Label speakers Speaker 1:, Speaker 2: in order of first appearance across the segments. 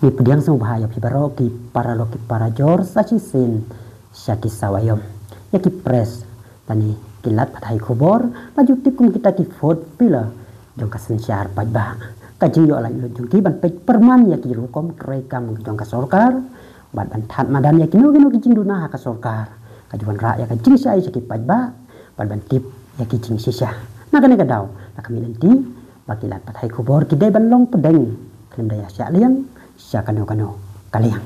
Speaker 1: Di pediang sung bahaya pibaro ki paraloki parajor sachisin syaki sawayom ya ki pres tani kilat pathai khobor laju tikum kita ki vote pila jong kasen syar pajba kajing yo lai lo jong ki ban pej perman ya ki rukom krekam jong ka sorkar ban that madan ya ki no ki jing duna ka sorkar kajuan ra ya ka jing syai syaki pajba ban tip ya ki jing sisya na kane ka daw na kami nanti bakilat pathai khobor ki dai ban long pedeng klem daya syak liang sya kano kaliang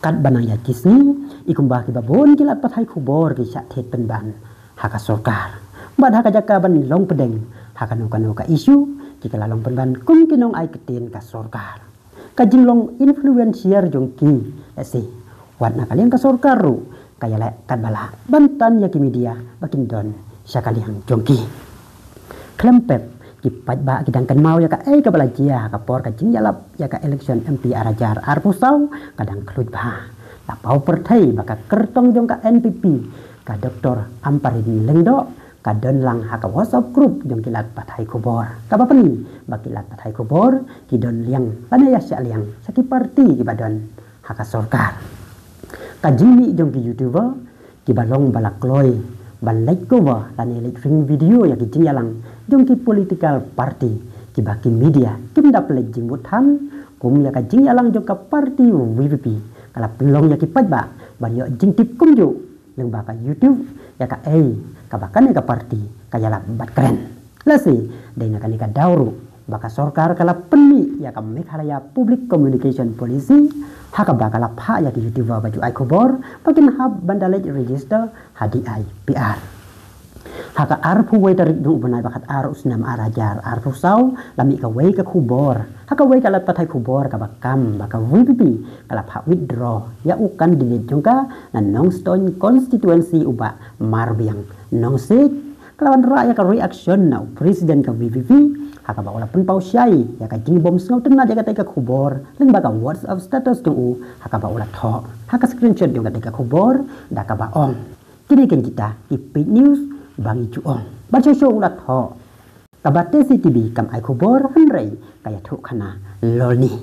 Speaker 1: kat banang ya kisni ikum ba ki babon kilat pathai khobor ki syak thet pen ban haka sorkar bad haka jaka ban long pedeng haka no ka isu ki kala long pen ban kum kinong ai ketin ka sorkar ka jinglong influencer jong ki esi wat na kaliang ka sorkar ru kaya la kat bala bantan ya ki media bakin don sya kaliang jong ki klempep ki pajba ki dangkan mau ya ka ka balajia ka por ka jing yalap ya ka election MP arajar arpusau kadang kluj bah la pau perthai baka kertong jong ka NPP ka Dr. Amparin Lengdo ka don lang ha ka WhatsApp group jong kilat pathai khobor ka bapani bakilat pathai khobor ki don liang panaya sya liang saki parti ki badon ha ka sorkar ka jingmi jong ki YouTuber ki balong balakloi ban like cover lani like ring video ya ki jing yalang jong ki political party ki baki media kim dap like jing butan kum ya ka jing yalang jong ka party VVP kala pelong ya ki pajba ban yo jing tip kum ju leng baka YouTube ya ka ka bakan ya ka party ka yala bat keren lasi dai na ka dauru baka sorkar kala penmi ya ka Meghalaya Public Communication Policy haka bakala pha ya ki YouTuber baju ai khobor bakin hab bandalej register hadi ai PR haka arpu wei tarik du banai bakat ar usnam arajar arpu sau lami ka wei ka khobor haka wei kala pathai khobor ka bakam baka VPP kala pha withdraw ya ukan delete jongka na Nongstoin constituency uba marbiang nongsik kalawan rakyat ka reaction na presiden ka VPP haka ba wala pun pau syai ya ka jing bom snow tenna jaga ka khobor len ba ka WhatsApp status tu haka ba wala tho haka screenshot jong ka khobor da ka ba ong kini kan kita ipit news bangi chu ong ba show wala tho ka ba TCTV kam ai khobor hanrei kaya thu khana lolni.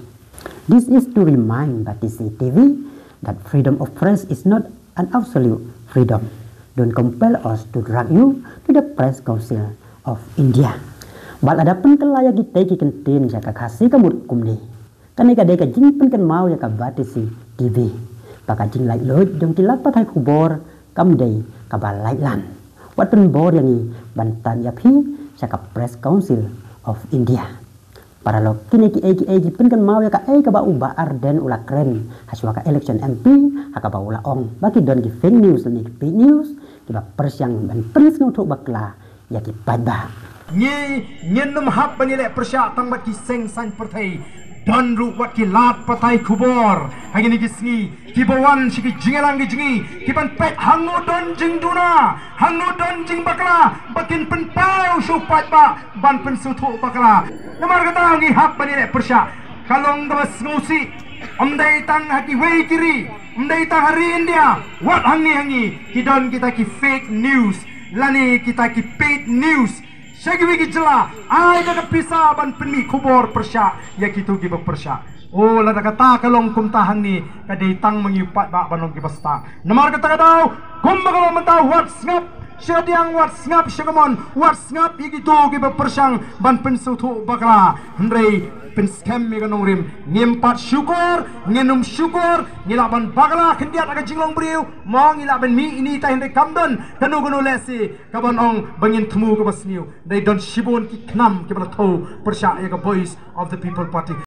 Speaker 1: This is to remind that TCTV that freedom of press is not an absolute freedom. Don't compel us to drag you to the Press Council of India. Bal ada pen kelaya kita ki kentin jaka kasih kamut kumni kani ka dei ka jing pen kan mau ya ka batisi TV baka jing lai lo jong kilat pathai khobor kam dei ka ba lai lan wat pen bor yang ni bantan ya phi jaka Press Council of India para lo kini ki pen kan mau ya ka ba uba arden ula keren haswa ka election MP haka ba ula ong baki don ki fake news ni fake news ki ba persyang ban pris ngutuk bakla ya ki padba
Speaker 2: nyen num hap banile persya tang bat ki seng san perthai don ru wat ki lat pathai khobor hagini ki sngi ki bawan siki jingalang ki jingi ki pan pet hangu don jing duna hangu don jing bakla bakin pen pau su pat ba ban pen su thu bakla namar kata ngi hap banile persya kalong da snusi omdai tang haki wei kiri omdai tang hari India wat hangi ki don kita ki fake news lani kita ki paid news Syagi wigi jela, ai daga pisa ban penmi khobor persya, ya kitu giba persya. Oh, lada kata kalong kum tahan ni, kadai tang mengipat bak banong giba sta. Namar kata kadau, kum bakal mentau WhatsApp, syadiang WhatsApp syagamon, WhatsApp igitu giba persyang ban pensu tu bakala. Hendrei pen scam mi kanong rim, ngimpat syukur, ngenum syukur, ngilaban bakala kendiat aga jinglong beriu, mau ngilaban mi ini tah hendrei kamdon, kanu lesi, kaban ong bangin temu ke basniu. They don't shibun ki knam ki bala tau persya ya ka voice of the people party.